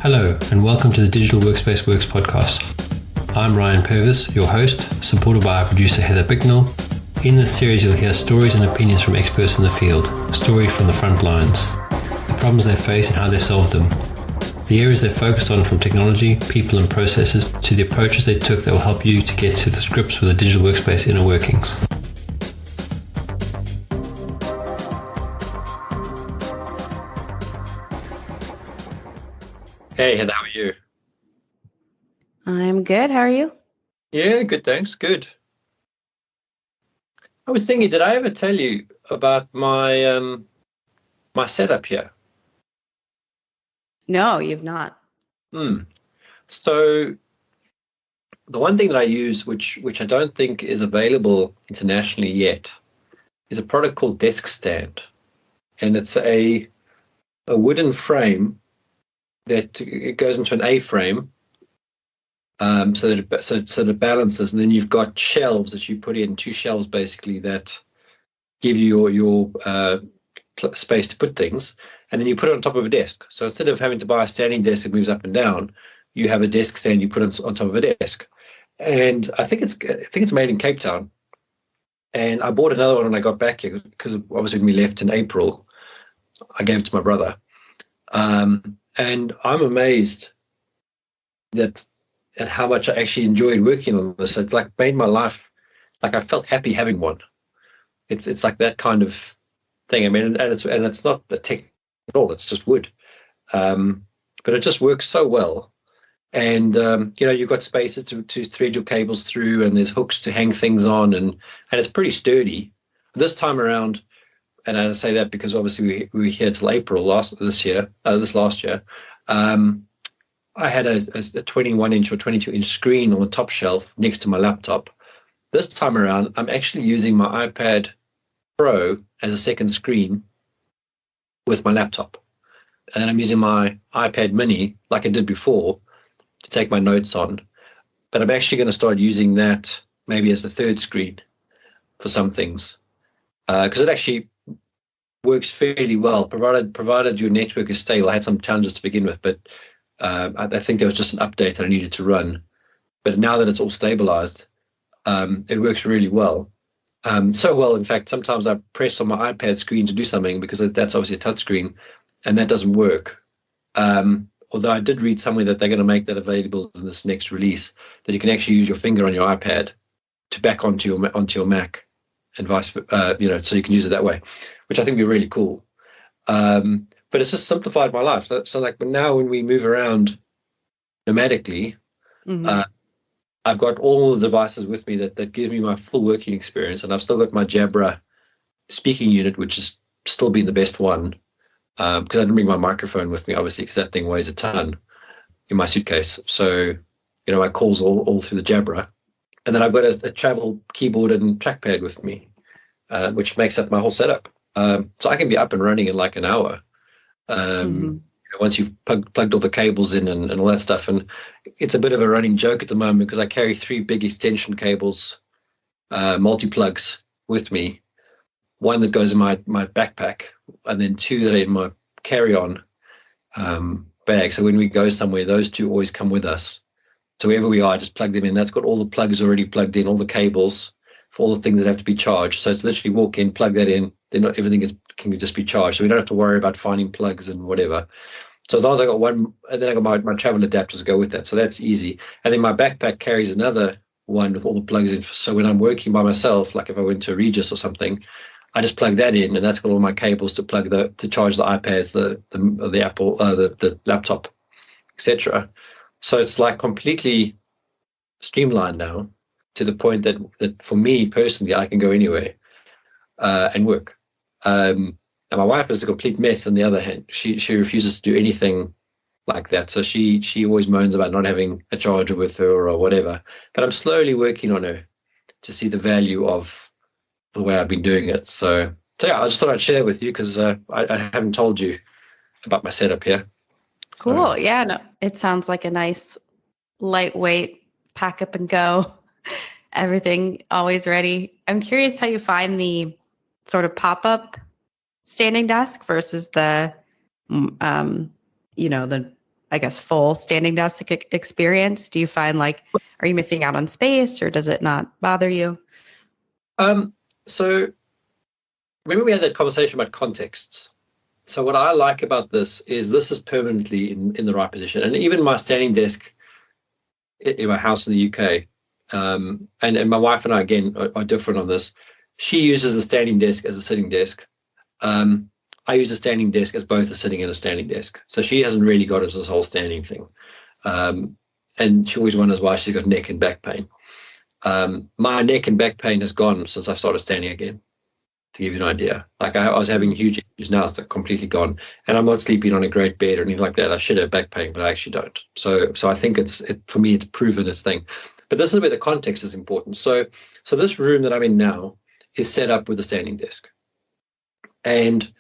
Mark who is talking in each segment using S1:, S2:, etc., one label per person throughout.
S1: Hello, and welcome to the Digital Workspace Works podcast. I'm Ryan Purvis, your host, supported by our producer Heather Bicknell. In this series, you'll hear stories and opinions from experts in the field, stories from the front lines, the problems they face and how they solved them, the areas they focused on from technology, people and processes, to the approaches they took that will help you to get to the grips with the digital workspace inner workings. Hey, Heather, how are you?
S2: I'm good. How are you?
S1: Yeah, good, thanks. Good. I was thinking, did I ever tell you about my my setup here?
S2: No, you've not.
S1: So the one thing that I use, which I don't think is available internationally yet, is a product called Desk Stand, and it's a wooden frame that it goes into an A-frame, so that it balances, and then you've got shelves that you put in, two shelves basically that give you your space to put things, and then you put it on top of a desk. So instead of having to buy a standing desk that moves up and down, you have a desk stand you put on top of a desk. And I think it's made in Cape Town. And I bought another one when I got back here because obviously when we left in April, I gave it to my brother. And I'm amazed at how much I actually enjoyed working on this. It's like made my life, like I felt happy having one. It's like that kind of thing. I mean, and it's not the tech at all. It's just wood, but it just works so well. And you've got spaces to thread your cables through, and there's hooks to hang things on, and it's pretty sturdy. This time around, and I say that because obviously we were here till April this last year. I had a 21-inch or 22-inch screen on the top shelf next to my laptop. This time around, I'm actually using my iPad Pro as a second screen with my laptop. And then I'm using my iPad mini like I did before to take my notes on. But I'm actually going to start using that maybe as a third screen for some things. Because it actually works fairly well, provided your network is stable. I had some challenges to begin with, but I think there was just an update that I needed to run. But now that it's all stabilized, it works really well. So well, in fact, sometimes I press on my iPad screen to do something because that's obviously a touch screen, and that doesn't work. Although I did read somewhere that they're going to make that available in this next release, that you can actually use your finger on your iPad to back onto your Mac, and vice, so you can use it that way, which I think would be really cool. But it's just simplified my life. So like now when we move around nomadically, I've got all the devices with me that give me my full working experience, and I've still got my Jabra speaking unit, which has still been the best one, because I didn't bring my microphone with me, obviously, because that thing weighs a ton in my suitcase. So, my calls all through the Jabra. And then I've got a travel keyboard and trackpad with me, which makes up my whole setup. So I can be up and running in like an hour. Once you've plugged all the cables in and all that stuff. And it's a bit of a running joke at the moment because I carry 3 big extension cables, multi-plugs with me. One that goes in my backpack, and then 2 that are in my carry-on bag. So when we go somewhere, those 2 always come with us. So wherever we are, I just plug them in. That's got all the plugs already plugged in, all the cables for all the things that have to be charged. So it's literally walk in, plug that in. Then everything can just be charged. So we don't have to worry about finding plugs and whatever. So as long as I got one, and then I got my travel adapters to go with that. So that's easy. And then my backpack carries another one with all the plugs in. So when I'm working by myself, like if I went to Regis or something, I just plug that in, and that's got all my cables to charge the iPads, the Apple, the laptop, etc. So it's like completely streamlined now to the point that for me personally, I can go anywhere and work. And my wife is a complete mess. On the other hand, she refuses to do anything like that. So she always moans about not having a charger with her or whatever. But I'm slowly working on her to see the value of the way I've been doing it. So yeah, I just thought I'd share with you because I haven't told you about my setup here.
S2: Cool. Yeah, no, it sounds like a nice, lightweight, pack up and go. Everything always ready. I'm curious how you find the sort of pop-up standing desk versus the I guess, full standing desk experience? Do you find like, are you missing out on space, or does it not bother you?
S1: So remember we had that conversation about contexts. So what I like about this is permanently in the right position. And even my standing desk in my house in the UK, and my wife and I, again, are different on this. She uses a standing desk as a sitting desk. I use a standing desk as both a sitting and a standing desk. So she hasn't really got into this whole standing thing. And she always wonders why she's got neck and back pain. My neck and back pain has gone since I started standing again, to give you an idea. Like I was having huge issues, now it's completely gone. And I'm not sleeping on a great bed or anything like that. I should have back pain, but I actually don't. So I think for me, it's proven its thing. But this is where the context is important. So this room that I'm in now is set up with a standing desk. And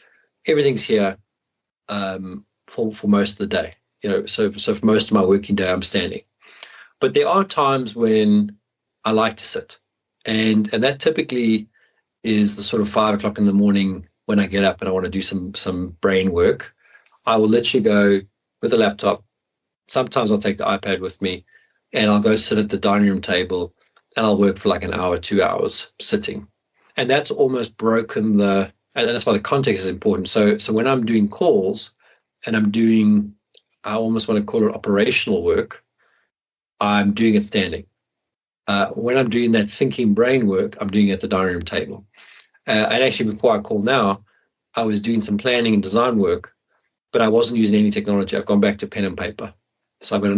S1: everything's here for most of the day. So for most of my working day, I'm standing. But there are times when I like to sit. And that typically is the sort of 5 o'clock in the morning when I get up and I want to do some brain work. I will literally go with a laptop. Sometimes I'll take the iPad with me and I'll go sit at the dining room table and I'll work for like an hour, 2 hours sitting. And that's almost broken and that's why the context is important. So when I'm doing calls and I almost want to call it operational work, I'm doing it standing. When I'm doing that thinking brain work, I'm doing it at the dining room table. And actually, before I call now, I was doing some planning and design work, but I wasn't using any technology. I've gone back to pen and paper. So I've got a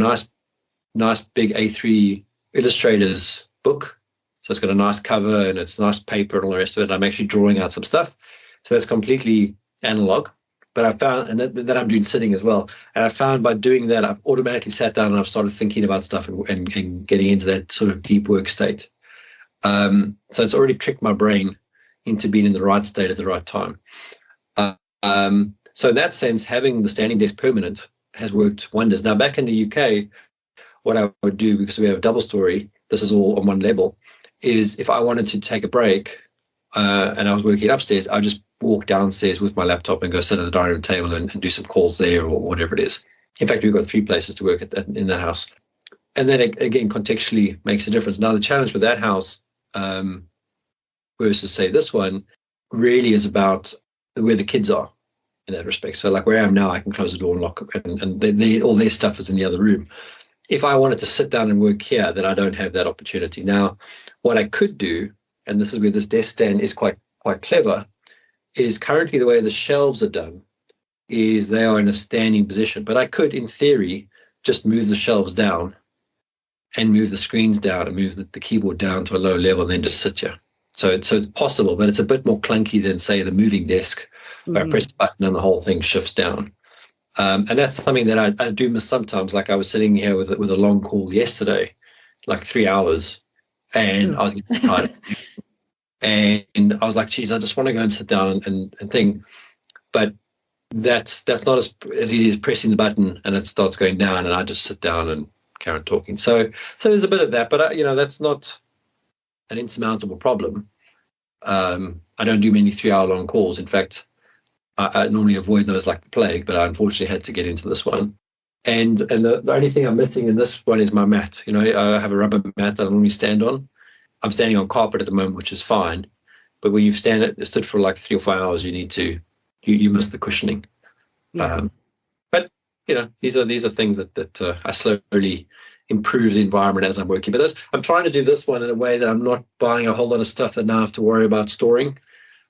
S1: nice big A3 Illustrators book. So it's got a nice cover and it's nice paper and all the rest of it. I'm actually drawing out some stuff. So that's completely analog. But I found, and that I'm doing sitting as well. And I found by doing that, I've automatically sat down and I've started thinking about stuff and getting into that sort of deep work state. So it's already tricked my brain into being in the right state at the right time. So in that sense, having the standing desk permanent has worked wonders. Now, back in the UK, what I would do, because we have a double story, this is all on one level, is if I wanted to take a break and I was working upstairs, I would just walk downstairs with my laptop and go sit at the dining room table and do some calls there or whatever it is. In fact, we've got 3 places to work in that house. And then again, contextually makes a difference. Now, the challenge with that house versus say this one really is about where the kids are in that respect. So like where I am now, I can close the door and lock and all their stuff is in the other room. If I wanted to sit down and work here, then I don't have that opportunity. Now, what I could do, and this is where this desk stand is quite clever, is currently the way the shelves are done is they are in a standing position. But I could, in theory, just move the shelves down and move the screens down and move the keyboard down to a low level and then just sit here. So it's possible, but it's a bit more clunky than, say, the moving desk, where I press the button and the whole thing shifts down. And that's something that I do miss sometimes. Like I was sitting here with a long call yesterday, like 3 hours, and I was getting tired. And I was like, geez, I just want to go and sit down and think. But that's not as easy as pressing the button and it starts going down and I just sit down and carry on talking. So there's a bit of that, but that's not an insurmountable problem. I don't do many 3 hour long calls. In fact, I normally avoid those like the plague, but I unfortunately had to get into this one. And the only thing I'm missing in this one is my mat. I have a rubber mat that I normally stand on. I'm standing on carpet at the moment, which is fine. But when you've stood for like 3 or 4 hours, you miss the cushioning.
S2: Yeah.
S1: But these are things that I slowly improve the environment as I'm working. But I'm trying to do this one in a way that I'm not buying a whole lot of stuff that now I have to worry about storing.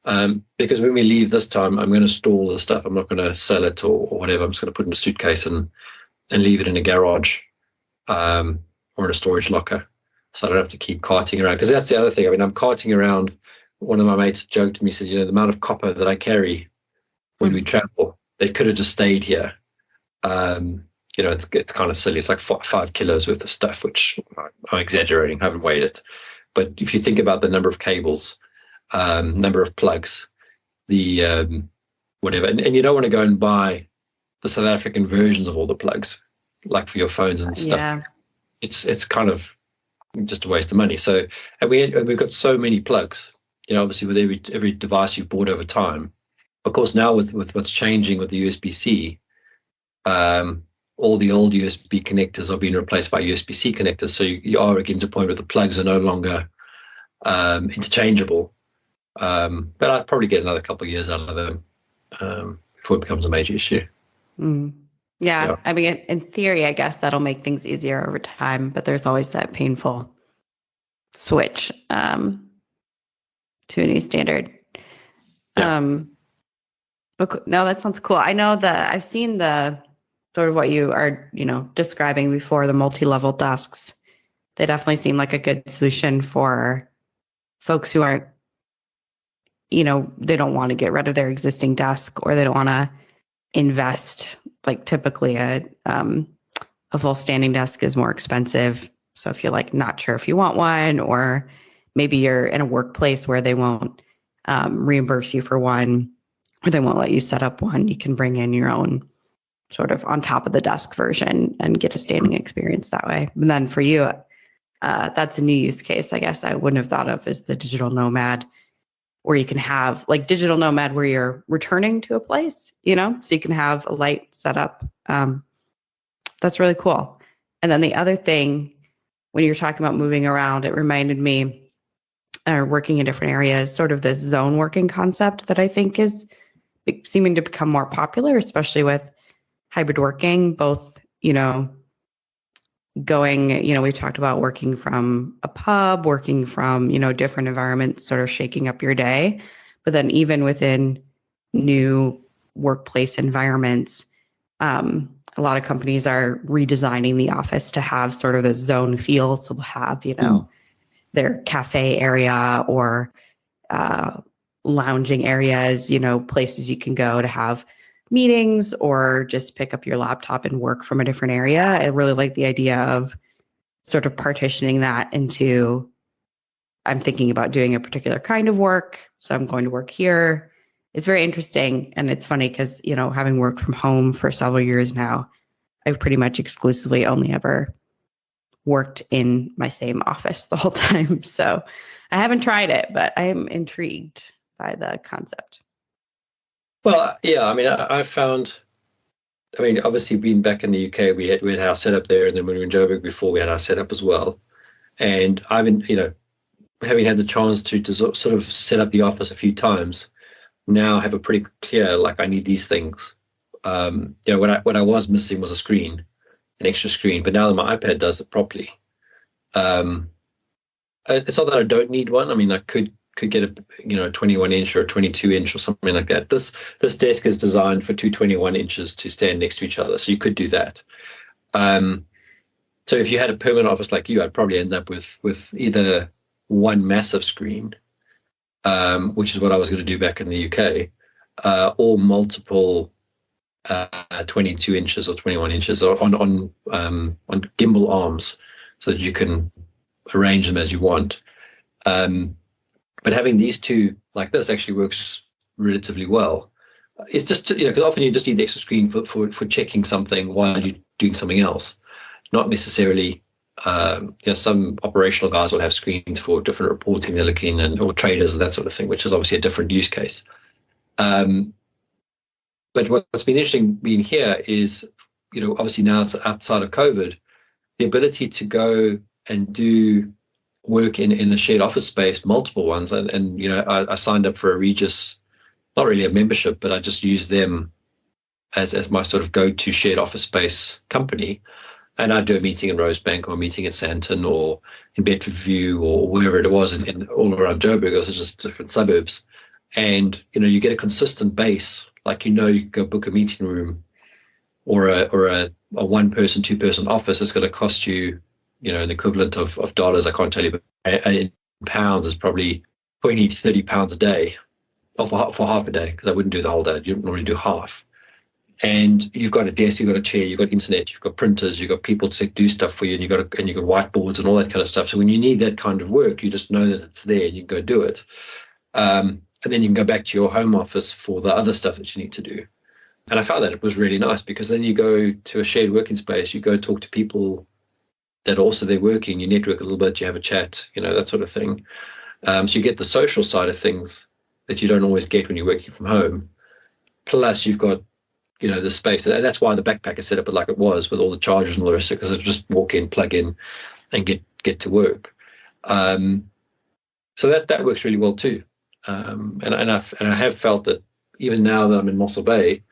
S1: Because when we leave this time, I'm going to store all the stuff. I'm not going to sell it or whatever. I'm just going to put it in a suitcase and leave it in a garage or in a storage locker, so I don't have to keep carting around. Because that's the other thing. I mean, I'm carting around. One of my mates joked to me, said, the amount of copper that I carry when we travel, they could have just stayed here. It's kind of silly. It's like 5 kilos worth of stuff, which I'm exaggerating. I haven't weighed it. But if you think about the number of cables, number of plugs, the whatever, and you don't want to go and buy the South African versions of all the plugs, like for your phones and stuff.
S2: Yeah.
S1: It's kind of just a waste of money. So, and we've got so many plugs, obviously with every device you've bought over time. Of course, now with what's changing with the USB-C, all the old USB connectors are being replaced by USB-C connectors. So you are getting to a point where the plugs are no longer interchangeable. But I'd probably get another couple of years out of them before it becomes a major issue.
S2: Mm. Yeah, I mean, in theory, I guess that'll make things easier over time, but there's always that painful switch to a new standard. But no, that sounds cool. I know that I've seen the sort of what you are, describing before, the multi-level desks. They definitely seem like a good solution for folks who aren't, they don't want to get rid of their existing desk, or they don't want to invest. Like typically a full standing desk is more expensive. So if you're like not sure if you want one, or maybe you're in a workplace where they won't reimburse you for one, or they won't let you set up one, you can bring in your own sort of on top of the desk version and get a standing experience that way. And then for you, that's a new use case, I guess I wouldn't have thought of, is the digital nomad, where you can have like digital nomad where you're returning to a place, so you can have a light setup. That's really cool. And then the other thing, when you're talking about moving around, it reminded me, working in different areas, sort of this zone working concept that I think is seeming to become more popular, especially with hybrid working, both, going, we talked about working from a pub, working from, different environments, sort of shaking up your day. But then even within new workplace environments, a lot of companies are redesigning the office to have sort of the zone feel. So they'll have, their cafe area or lounging areas, places you can go to have meetings or just pick up your laptop and work from a different area. I really like the idea of sort of partitioning that into, I'm thinking about doing a particular kind of work, so I'm going to work here. It's very interesting. And it's funny because, having worked from home for several years now, I've pretty much exclusively only ever worked in my same office the whole time. So I haven't tried it, but I am intrigued by the concept.
S1: Well, yeah, I mean, I found, obviously being back in the UK, we had our setup there, and then when we were in Joburg before, we had our setup as well. And I've been, having had the chance to sort of set up the office a few times, now I have a pretty clear, like, I need these things. What I was missing was a screen, an extra screen, but now that my iPad does it properly. It's not that I don't need one. I mean, I could get a 21 inch or a 22 inch or something like that. This desk is designed for two 21 inches to stand next to each other, so you could do that. So if you had a permanent office like you, I'd probably end up with either one massive screen, which is what I was going to do back in the UK, or multiple 22 inches or 21 inches or on gimbal arms, so that you can arrange them as you want. But having these two like this actually works relatively well. It's just, because often you just need the extra screen for checking something while you're doing something else. Not necessarily, some operational guys will have screens for different reporting they're looking or traders and that sort of thing, which is obviously a different use case. But what's been interesting being here is, obviously now it's outside of COVID, the ability to go and do work in a shared office space, multiple ones. And I signed up for a Regis, not really a membership, but I just use them as my sort of go-to shared office space company. And I'd do a meeting in Rosebank or a meeting at Santon or in Bedford View or wherever it was in all around Joburg. It was just different suburbs. And, you get a consistent base. Like, you can go book a meeting room or a one-person, two-person office. It's going to cost you, an equivalent of dollars. I can't tell you, but in pounds is probably 20 to 30 pounds a day, or for half a day, because I wouldn't do the whole day. You normally do half. And you've got a desk, you've got a chair, you've got internet, you've got printers, you've got people to do stuff for you, and you've got whiteboards and all that kind of stuff. So when you need that kind of work, you just know that it's there and you can go do it. And then you can go back to your home office for the other stuff that you need to do. And I found that it was really nice, because then you go to a shared working space, you go talk to people that are also there working, you network a little bit, you have a chat, that sort of thing. So you get the social side of things that you don't always get when you're working from home. Plus you've got the space. And that's why the backpack is set up like it was, with all the chargers and all the rest, because I just walk in, plug in, and get to work. So that works really well too. And I have felt that even now that I'm in Mossel Bay,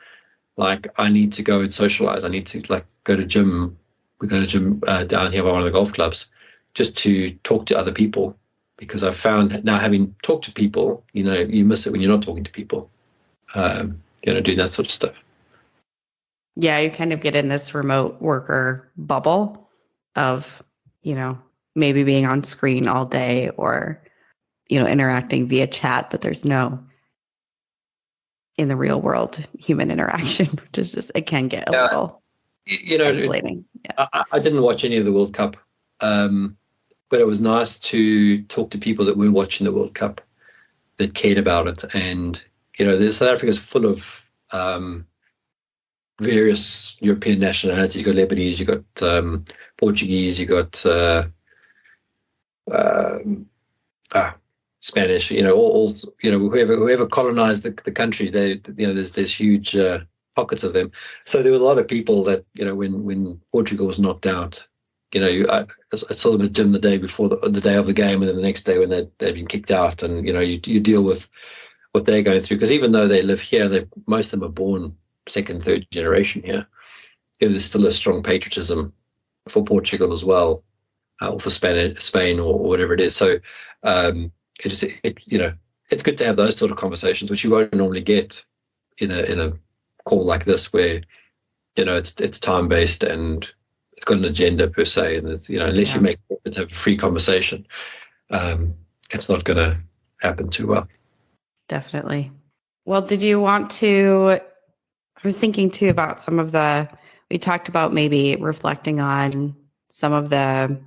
S1: like I need to go and socialize. I need to like go to gym. We go to gym down here by one of the golf clubs, just to talk to other people, because I've found now, having talked to people, you miss it when you're not talking to people. Doing that sort of stuff.
S2: Yeah, you kind of get in this remote worker bubble of, maybe being on screen all day, or, interacting via chat, but there's no, in the real world, human interaction, which is just, it can get a little isolating. Yeah.
S1: I didn't watch any of the World Cup, but it was nice to talk to people that were watching the World Cup, that cared about it. And, South Africa is full of various European nationalities. You've got Lebanese, you've got Portuguese, you've got Spanish, all whoever colonized the country, there's huge pockets of them. So there were a lot of people that, when Portugal was knocked out, I saw them at gym the day before the day of the game, and then the next day when they'd been kicked out, and you deal with what they're going through, because even though they live here, most of them are born second, third generation here. There's still a strong patriotism for Portugal as well, or for Spain or whatever it is. So it's good to have those sort of conversations, which you won't normally get in a call like this, where it's time based and it's got an agenda per se, and it's, unless you make it have a free conversation, it's not going to happen too well.
S2: Definitely. Well, did you want to? I was thinking too about we talked about maybe reflecting on some of the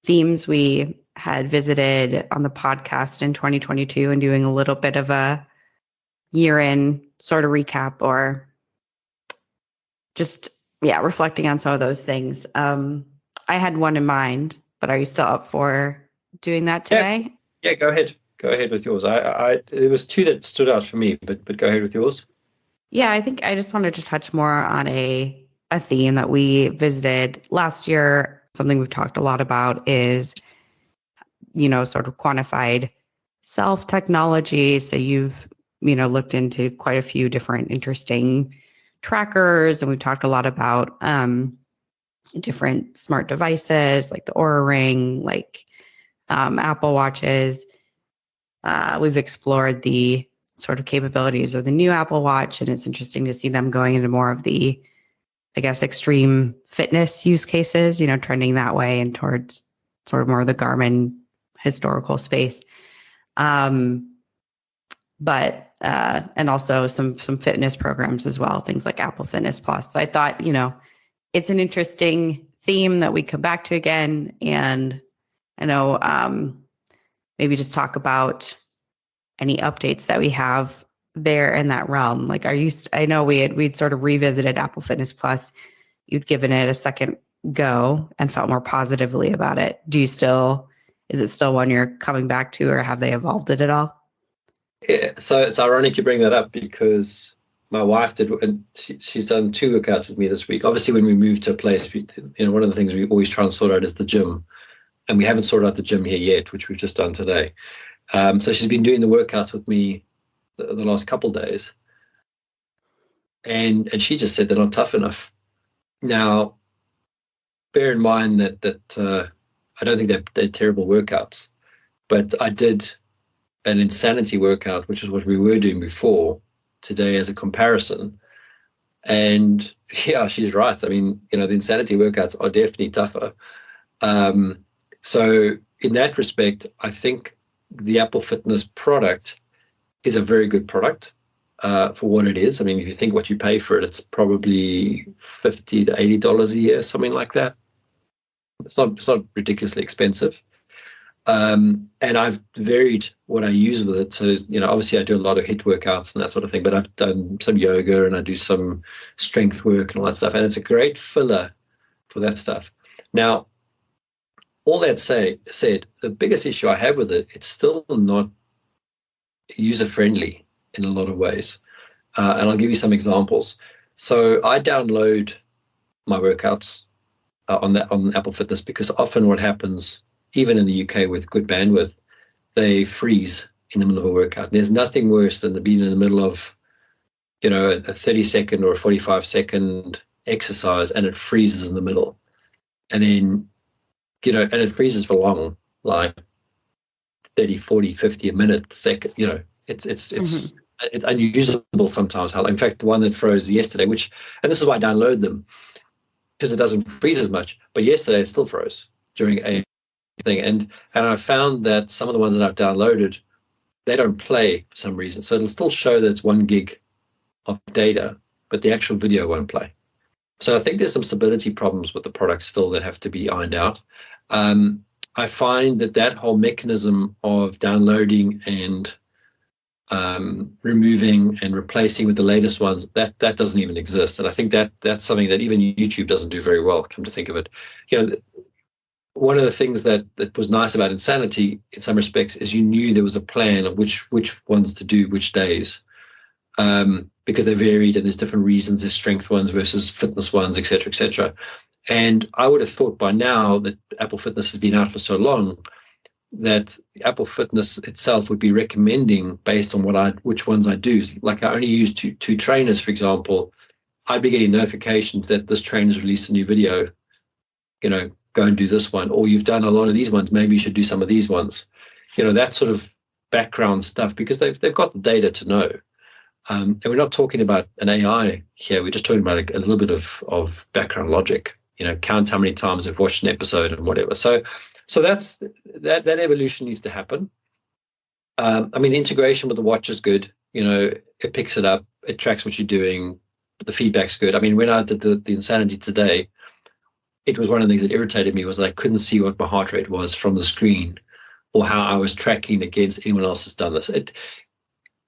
S2: themes we had visited on the podcast in 2022, and doing a little bit of a year-end sort of recap, or just, reflecting on some of those things. I had one in mind, but are you still up for doing that today?
S1: Yeah, go ahead. Go ahead with yours. There was two that stood out for me, but go ahead with yours.
S2: Yeah, I think I just wanted to touch more on a theme that we visited last year. Something we've talked a lot about is, sort of quantified self-technology. So you've, looked into quite a few different interesting trackers, and we've talked a lot about different smart devices like the Oura Ring, like Apple Watches. We've explored the sort of capabilities of the new Apple Watch, and it's interesting to see them going into more of the, I guess, extreme fitness use cases, trending that way and towards sort of more of the Garmin historical space. But and also some fitness programs as well, things like Apple Fitness Plus. So I thought, it's an interesting theme that we come back to again. And I know maybe just talk about any updates that we have there in that realm. Like, I know we'd sort of revisited Apple Fitness Plus. You'd given it a second go and felt more positively about it. Is it still one you're coming back to, or have they evolved it at all?
S1: Yeah, so it's ironic you bring that up, because my wife did, and she's done 2 workouts with me this week. Obviously, when we move to a place, one of the things we always try and sort out is the gym, and we haven't sorted out the gym here yet, which we've just done today. So she's been doing the workouts with me the last couple of days, and she just said they're not tough enough. Now, bear in mind that I don't think they're terrible workouts, but I did an insanity workout, which is what we were doing before, today as a comparison. And yeah, she's right. I mean, the insanity workouts are definitely tougher. So in that respect, I think the Apple Fitness product is a very good product for what it is. I mean, if you think what you pay for it, it's probably $50 to $80 a year, something like that. It's not ridiculously expensive. And I've varied what I use with it. So, obviously I do a lot of HIIT workouts and that sort of thing, but I've done some yoga and I do some strength work and all that stuff. And it's a great filler for that stuff. Now, all that said, the biggest issue I have with it, it's still not user-friendly in a lot of ways. And I'll give you some examples. So I download my workouts on Apple Fitness, because often what happens, even in the UK with good bandwidth, they freeze in the middle of a workout. There's nothing worse than being in the middle of, a 30-second or a 45-second exercise, and it freezes in the middle. And then, and it freezes for long, like 30, 40, 50 a minute, second, it's unusable sometimes. In fact, the one that froze yesterday, and this is why I download them, because it doesn't freeze as much. But yesterday it still froze during a thing, and I found that some of the ones that I've downloaded, they don't play for some reason. So it'll still show that it's 1 gig of data, but the actual video won't play. So I think there's some stability problems with the product still that have to be ironed out. I find that whole mechanism of downloading and removing and replacing with the latest ones, that doesn't even exist. And I think that's something that even YouTube doesn't do very well, come to think of it. One of the things that was nice about Insanity in some respects is you knew there was a plan of which ones to do which days, because they varied and there's different reasons. There's strength ones versus fitness ones, et cetera. And I would have thought by now that Apple Fitness has been out for so long that Apple Fitness itself would be recommending based on which ones I do. Like I only use two trainers, for example. I'd be getting notifications that this trainer's released a new video, go and do this one, or you've done a lot of these ones, maybe you should do some of these ones. That sort of background stuff, because they've got the data to know. And we're not talking about an AI here. We're just talking about a little bit of background logic. Count how many times I've watched an episode and whatever. So that evolution needs to happen. Integration with the watch is good. It picks it up, it tracks what you're doing. The feedback's good. When I did the Insanity today, it was one of the things that irritated me was that I couldn't see what my heart rate was from the screen, or how I was tracking against anyone else has done this. It's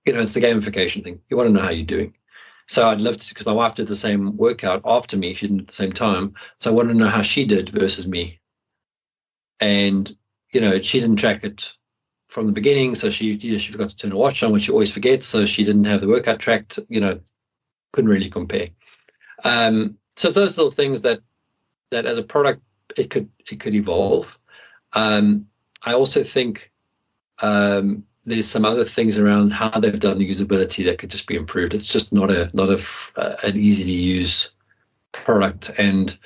S1: the gamification thing. You want to know how you're doing. So I'd love to, because my wife did the same workout after me. She didn't at the same time. So I wanted to know how she did versus me. And, she didn't track it from the beginning. So she forgot to turn a watch on, which she always forgets. So she didn't have the workout tracked, couldn't really compare. So those little things that as a product, it could evolve. I also think there's some other things around how they've done the usability that could just be improved. It's just not an easy to use product, and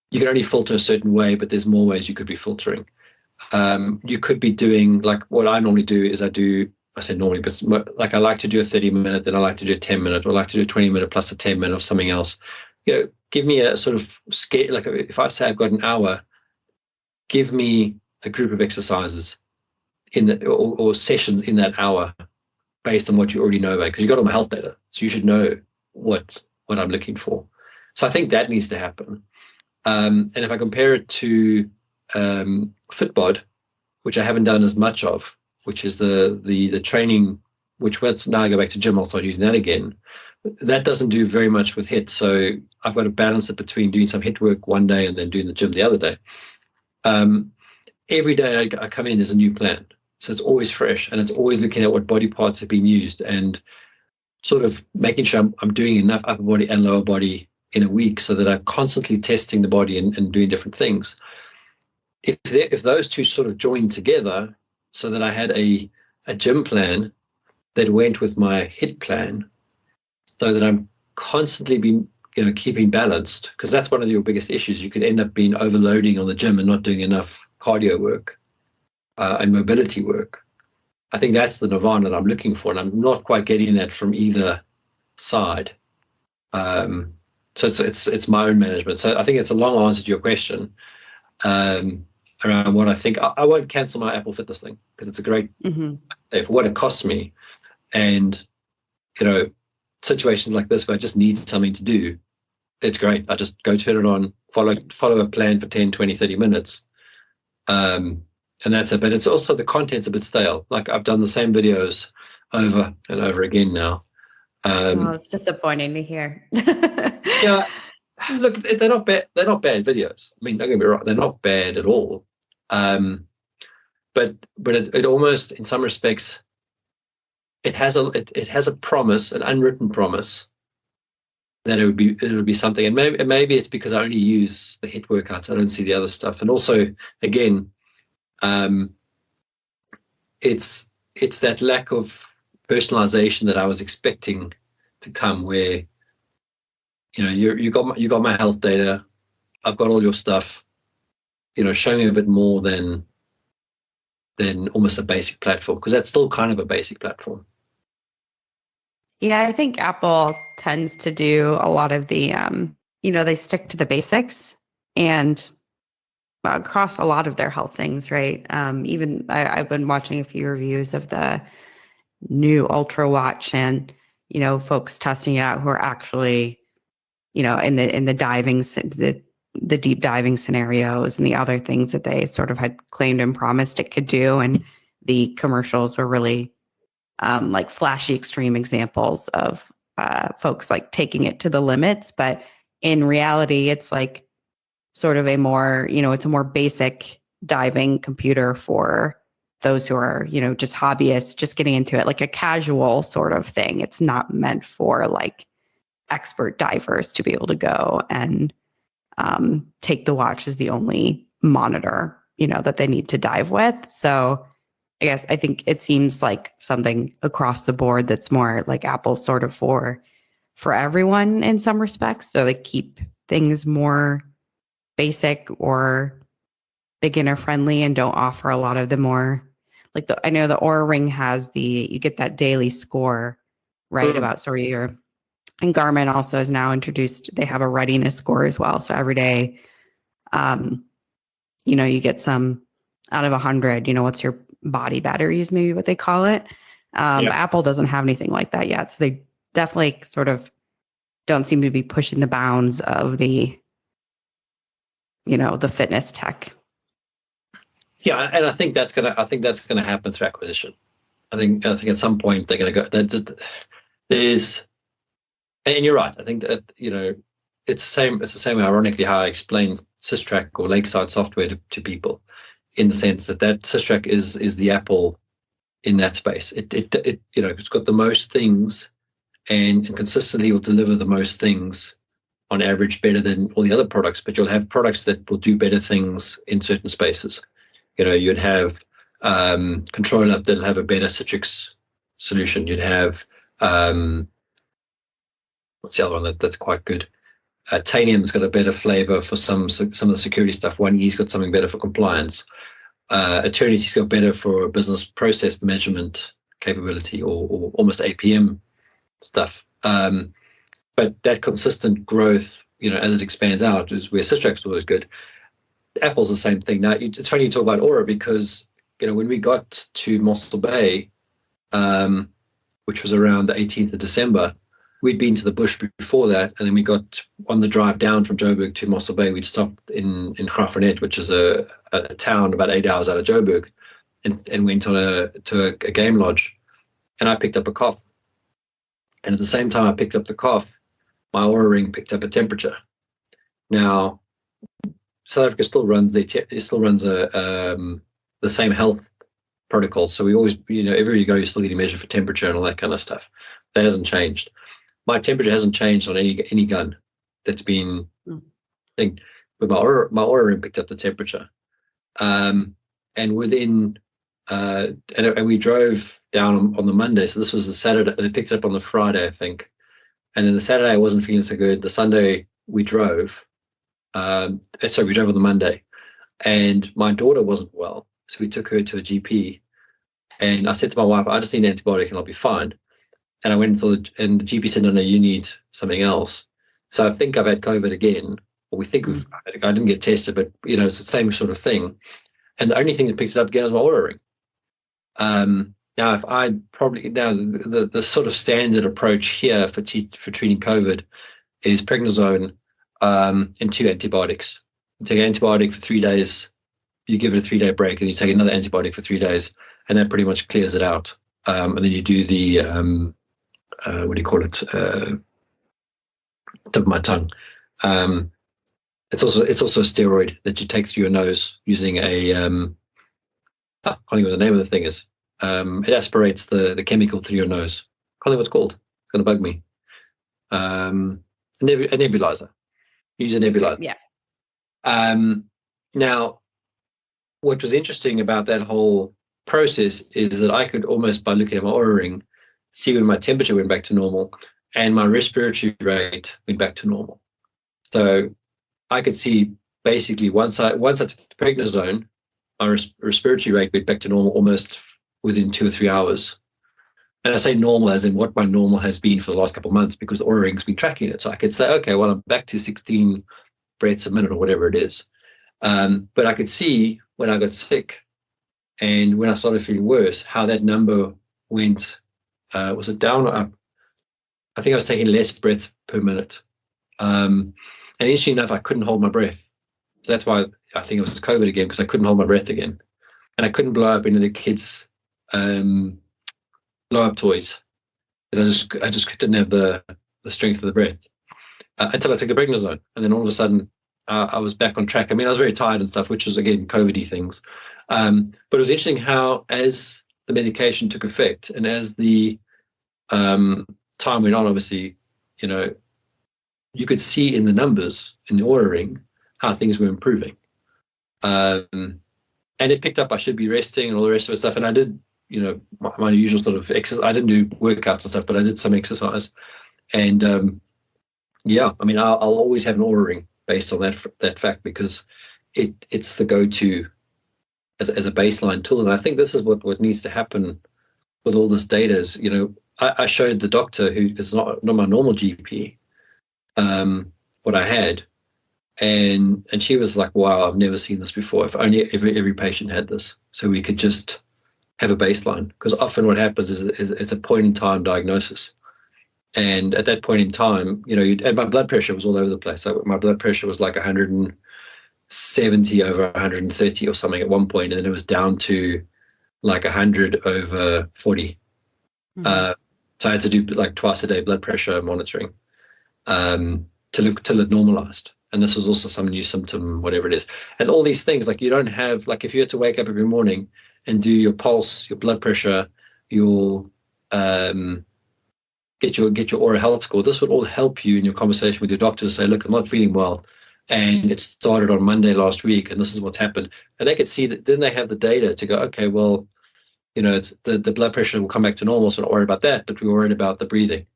S1: you can only filter a certain way, but there's more ways you could be filtering. You could be doing, like what I normally do is I say normally, but like I like to do a 30-minute, then I like to do a 10-minute, or I like to do a 20-minute plus a 10-minute of something else. Give me a sort of scale. Like if I say I've got an hour, give me a group of exercises or sessions in that hour based on what you already know about, because you've got all my health data, so you should know what I'm looking for. So I think that needs to happen. And if I compare it to Fitbod, which I haven't done as much of, which is the training, which now I go back to gym, I'll start using that again. That doesn't do very much with HIIT, so I've got to balance it between doing some HIIT work one day and then doing the gym the other day. Every day I come in, there's a new plan. So it's always fresh, and it's always looking at what body parts have been used and sort of making sure I'm doing enough upper body and lower body in a week, so that I'm constantly testing the body and doing different things. If those two sort of joined together, so that I had a gym plan that went with my HIIT plan, so that I'm constantly keeping balanced, because that's one of your biggest issues. You could end up being overloading on the gym and not doing enough cardio work and mobility work. I think that's the nirvana that I'm looking for, and I'm not quite getting that from either side. So it's my own management. So I think it's a long answer to your question around what I think. I won't cancel my Apple Fitness thing, because it's a great for what it costs me, and situations like this where I just need something to do, it's great. I just go turn it on, follow a plan for 10, 20, 30 minutes. And that's it. But it's also the content's a bit stale. Like I've done the same videos over and over again now.
S2: It's disappointing to hear.
S1: Yeah, look, they're not bad. They're not bad videos. Don't get me wrong, they're not bad at all. But it almost, in some respects, it has a promise, an unwritten promise, that it would be something. And maybe it's because I only use the HIIT workouts. I don't see the other stuff. And also, again, it's that lack of personalization that I was expecting to come, where you got my health data, I've got all your stuff. Show me a bit more than almost a basic platform, because that's still kind of a basic platform.
S2: Yeah, I think Apple tends to do a lot of the, they stick to the basics and across a lot of their health things, right? Even I've been watching a few reviews of the new Ultra Watch, and folks testing it out who are actually, in the diving, the deep diving scenarios and the other things that they sort of had claimed and promised it could do, and the commercials were really like flashy extreme examples of folks like taking it to the limits. But in reality, it's like sort of a more, it's a more basic diving computer for those who are, just hobbyists, just getting into it, like a casual sort of thing. It's not meant for like expert divers to be able to go and take the watch as the only monitor, that they need to dive with. So I think it seems like something across the board that's more like Apple's sort of for everyone in some respects. So they keep things more basic or beginner friendly and don't offer a lot of the more like I know the Oura Ring has you get that daily score, right? About sort of and Garmin also has now introduced, they have a readiness score as well. So every day, you get some out of 100, what's your body batteries, maybe what they call it. Apple doesn't have anything like that yet. So they definitely sort of don't seem to be pushing the bounds of the, the fitness tech.
S1: Yeah, and I think that's gonna happen through acquisition. I think at some point they're gonna go. There's, and you're right. I think that it's the same. Ironically, how I explain SysTrack or Lakeside software to people, in the sense that SysTrack is the Apple in that space. It's got the most things, and consistently will deliver the most things on average, better than all the other products. But you'll have products that will do better things in certain spaces. You'd have Controller that'll have a better Citrix solution. You'd have what's the other one that's quite good? Tanium's got a better flavor for some of the security stuff. One E's got something better for compliance. Eternity's got better for business process measurement capability, or almost APM stuff. But that consistent growth, as it expands out, is where SysTrack's always good. Apple's the same thing. Now, it's funny you talk about Aura, because when we got to Mossel Bay, which was around the 18th of December, we'd been to the bush before that, and then we got on the drive down from Joburg to Mossel Bay. We'd stopped in Graaff-Reinet, which is a town about 8 hours out of Joburg, and went to a game lodge, and I picked up a cough. And at the same time I picked up the cough, my Oura Ring picked up a temperature. Now, South Africa still runs the same health protocol. So we always, everywhere you go, you're still getting measured for temperature and all that kind of stuff. That hasn't changed. My temperature hasn't changed on any gun that's been thing. But my Oura Ring picked up the temperature. And within and we drove down on the Monday. So this was the Saturday. They picked it up on the Friday, I think. And then the Saturday I wasn't feeling so good. The Sunday we drove. We drove on the Monday, and my daughter wasn't well, so we took her to a GP. And I said to my wife, "I just need an antibiotic, and I'll be fine." And I went and the GP said, "No, you need something else." So I think I've had COVID again, or we think I didn't get tested, but it's the same sort of thing. And the only thing that picks it up again is my Oura Ring. Now, if I the sort of standard approach here for treating COVID is prednisone and 2 antibiotics. You take an antibiotic for 3 days, you give it a 3-day break, and you take another antibiotic for 3 days, and that pretty much clears it out. And then you do the what do you call it? Tip of my tongue. It's also a steroid that you take through your nose using a I can't think what the name of the thing is. It aspirates the chemical through your nose. I can't think what it's called. It's going to bug me. a nebulizer. Use a nebulizer.
S2: Okay, yeah.
S1: Now, what was interesting about that whole process is that I could almost, by looking at my Oura ring, see when my temperature went back to normal and my respiratory rate went back to normal. So I could see basically once I took the prednisone, my respiratory rate went back to normal almost within 2 or 3 hours. And I say normal as in what my normal has been for the last couple of months, because the Oura ring's been tracking it. So I could say, okay, well, I'm back to 16 breaths a minute or whatever it is. But I could see when I got sick and when I started feeling worse, how that number went. Was it down or up? I think I was taking less breaths per minute. And interestingly enough, I couldn't hold my breath. So that's why I think it was COVID again, because I couldn't hold my breath again. And I couldn't blow up any of the kids' blow up toys, because I just didn't have the strength of the breath until I took the prednisone. And then all of a sudden, I was back on track. I mean, I was very tired and stuff, which was, again, COVID-y things. But it was interesting how, as the medication took effect and as the time went on, obviously, you could see in the numbers in the Oura ring how things were improving. And it picked up I should be resting and all the rest of the stuff. And I did, my usual sort of exercise. I didn't do workouts and stuff, but I did some exercise. And yeah, I mean, I'll always have an Oura ring based on that fact, because it's the go-to as a baseline tool. And I think this is what needs to happen with all this data is, I showed the doctor, who is not my normal GP, what I had, and she was like, wow, I've never seen this before. If only every patient had this, so we could just have a baseline. Because often what happens is it's a point in time diagnosis. And at that point in time, and my blood pressure was all over the place. So my blood pressure was like 170 over 130 or something at one point, and then it was down to like 100 over 40. Mm-hmm. So I had to do like twice a day blood pressure monitoring till it normalized. And this was also some new symptom, whatever it is. And all these things, like you don't have, like if you had to wake up every morning and do your pulse, your blood pressure, your get your Oura health score, this would all help you in your conversation with your doctor to say, look, I'm not feeling well, and it started on Monday last week, and this is what's happened. And they could see that. Then they have the data to go, okay, well, it's the blood pressure will come back to normal, so don't worry about that, but we're worried about the breathing,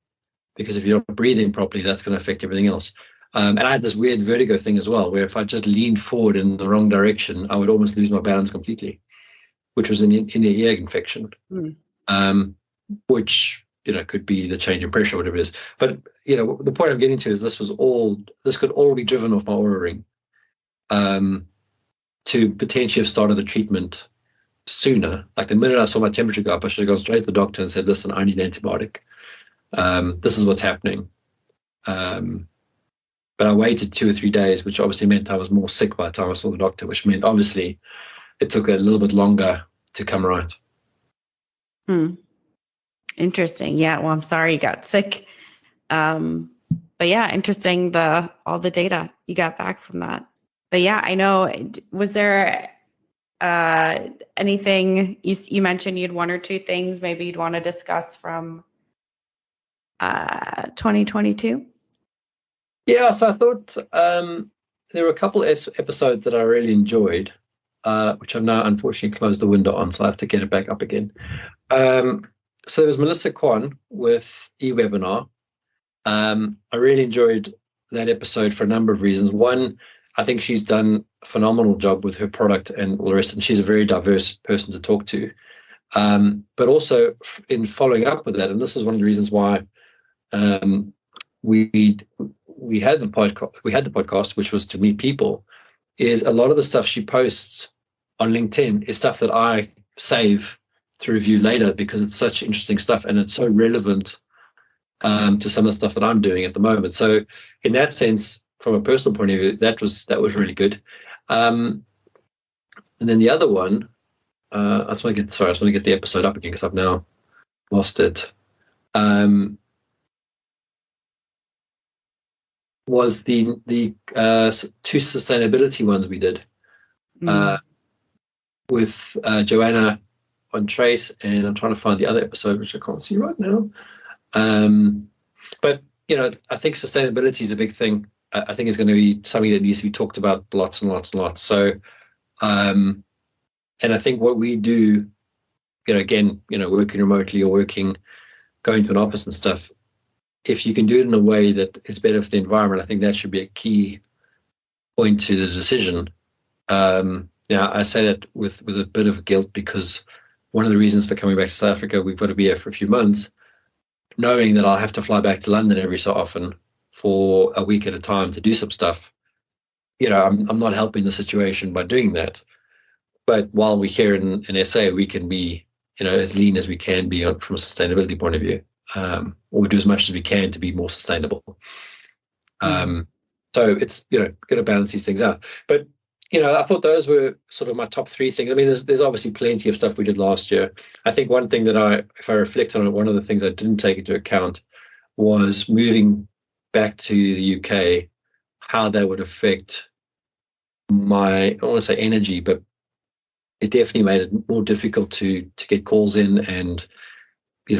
S1: because if you're not breathing properly, that's going to affect everything else. And I had this weird vertigo thing as well, where if I just leaned forward in the wrong direction, I would almost lose my balance completely, which was an inner ear infection, which could be the change in pressure, whatever it is. But the point I'm getting to is this could all be driven off my Oura ring, to potentially have started the treatment sooner. Like the minute I saw my temperature go up, I should have gone straight to the doctor and said, listen, I need an antibiotic. This is what's happening. But I waited 2 or 3 days, which obviously meant I was more sick by the time I saw the doctor, which meant obviously it took a little bit longer to come right.
S2: Interesting. Yeah. Well, I'm sorry you got sick. But yeah, interesting, all the data you got back from that. But yeah, I know, was there anything you mentioned you had 1 or 2 things maybe you'd want to discuss from 2022?
S1: Yeah, so I thought there were a couple of episodes that I really enjoyed, which I've now unfortunately closed the window on, so I have to get it back up again. So there was Melissa Kwan with eWebinar. I really enjoyed that episode for a number of reasons. One, I think she's done a phenomenal job with her product and all the rest, and she's a very diverse person to talk to. But also in following up with that, and this is one of the reasons why we had the podcast, which was to meet people, is a lot of the stuff she posts on LinkedIn is stuff that I save to review later, because it's such interesting stuff and it's so relevant to some of the stuff that I'm doing at the moment. So in that sense, from a personal point of view, that was really good. And then the other one, I just want to get the episode up again because I've now lost it. Was the 2 sustainability ones we did with Joanna on Trace, and I'm trying to find the other episode, which I can't see right now. But I think sustainability is a big thing. I think it's going to be something that needs to be talked about lots and lots and lots. So, and I think what we do, again, working remotely or going to an office and stuff, if you can do it in a way that is better for the environment, I think that should be a key point to the decision. I say that with a bit of guilt, because one of the reasons for coming back to South Africa, we've got to be here for a few months, knowing that I'll have to fly back to London every so often for a week at a time to do some stuff. I'm not helping the situation by doing that. But while we're here in SA, we can be, as lean as we can be from a sustainability point of view, or do as much as we can to be more sustainable. So it's, got to balance these things out. But, I thought those were sort of my top three things. I mean, there's obviously plenty of stuff we did last year. I think one thing that if I reflect on it, one of the things I didn't take into account was moving back to the UK, how that would affect my, I don't want to say energy, but it definitely made it more difficult to get calls in and,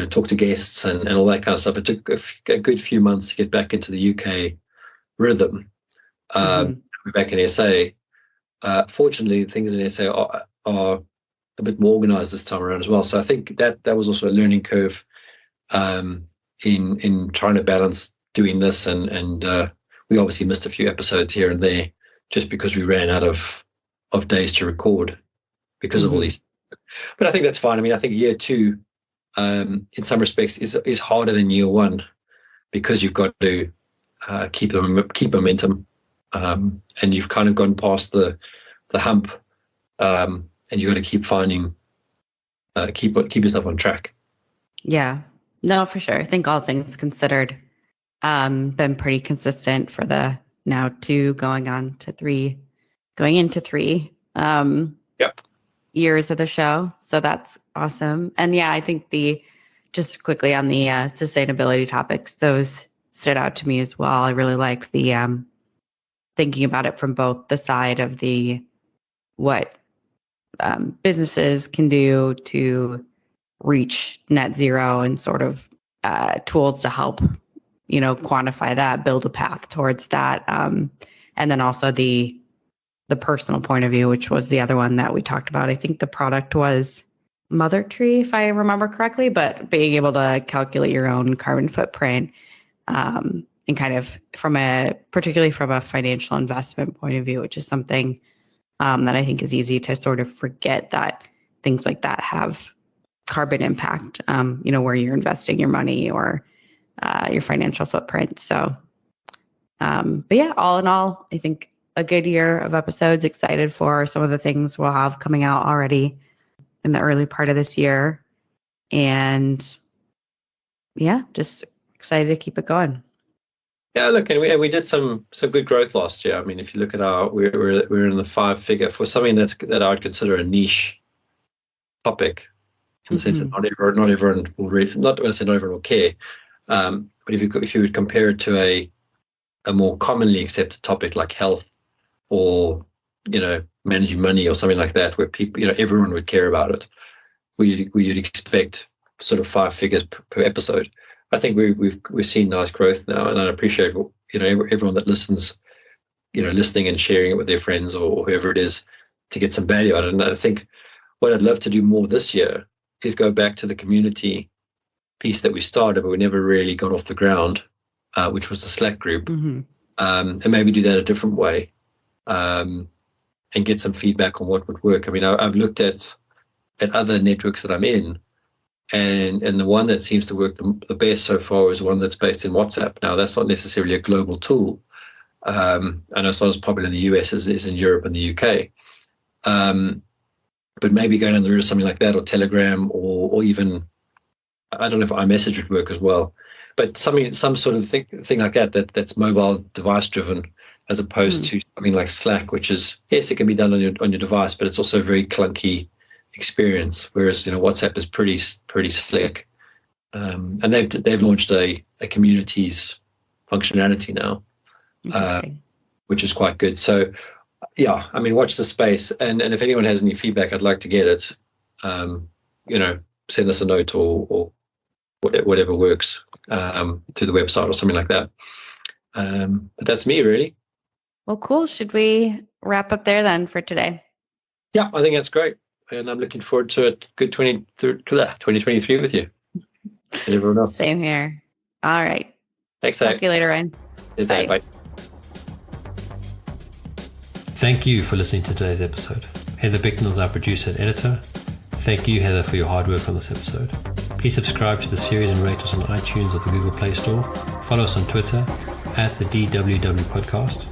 S1: talk to guests and all that kind of stuff. It took a good few months to get back into the UK rhythm. We're back in SA. Fortunately, things in SA are a bit more organized this time around as well. So I think that was also a learning curve in trying to balance doing this. And we obviously missed a few episodes here and there just because we ran out of days to record because of all these. But I think that's fine. I mean, I think year 2, in some respects, is harder than year 1 because you've got to keep momentum. And you've kind of gone past the hump, and you've got to keep finding, keep yourself on track.
S2: Yeah, no, for sure. I think all things considered, been pretty consistent for the now 2 going into 3 years of the show. So that's awesome. And yeah, I think just quickly on the sustainability topics, those stood out to me as well. I really like the thinking about it from both the side of what businesses can do to reach net zero and sort of tools to help, quantify that, build a path towards that. And then also the personal point of view, which was the other one that we talked about. I think the product was Mother Tree, if I remember correctly, but being able to calculate your own carbon footprint, and kind of particularly from a financial investment point of view, which is something that I think is easy to sort of forget that things like that have carbon impact, where you're investing your money or your financial footprint. So, but yeah, all in all, I think a good year of episodes. Excited for some of the things we'll have coming out already in the early part of this year. And yeah, just excited to keep it going.
S1: Yeah, look, and we did some good growth last year. I mean, if you look at we're in the 5-figure for something that I would consider a niche topic, in the sense that not everyone will read. Not when I say not everyone will care, but if you would compare it to a more commonly accepted topic like health or managing money or something like that, where people everyone would care about it, where you'd expect sort of 5 figures per episode. I think we've seen nice growth now, and I appreciate everyone that listens, listening and sharing it with their friends or whoever it is to get some value out of it. And I think what I'd love to do more this year is go back to the community piece that we started, but we never really got off the ground, which was the Slack group, and maybe do that a different way, and get some feedback on what would work. I mean, I've looked at other networks that I'm in. And the one that seems to work the best so far is the one that's based in WhatsApp. Now, that's not necessarily a global tool. I know it's not as popular in the US as it is in Europe and the UK. But maybe going down the route of something like that, or Telegram, or even, I don't know if iMessage would work as well. But some sort of thing like that's mobile device driven, as opposed to something like Slack, which is, yes, it can be done on your device, but it's also a very clunky experience, whereas WhatsApp is pretty slick, and they've launched a communities functionality now, which is quite good. So yeah, I mean, watch the space, and if anyone has any feedback, I'd like to get it. Send us a note or whatever works. through the website or something like that. But that's me, really.
S2: Well, cool. Should we wrap up there then for today?
S1: Yeah, I think that's great. And I'm looking forward to a good 2023 with you and everyone else.
S2: Same here. All right.
S1: Thanks,
S2: Talk to you later, Ryan.
S1: Bye. Bye.
S3: Thank you for listening to today's episode. Heather Bicknell is our producer and editor. Thank you, Heather, for your hard work on this episode. Please subscribe to the series and rate us on iTunes or the Google Play Store. Follow us on Twitter at the DWW Podcast.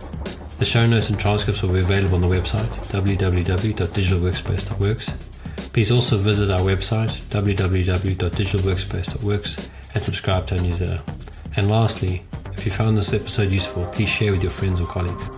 S3: The show notes and transcripts will be available on the website, www.digitalworkspace.works. Please also visit our website, www.digitalworkspace.works, and subscribe to our newsletter. And lastly, if you found this episode useful, please share with your friends or colleagues.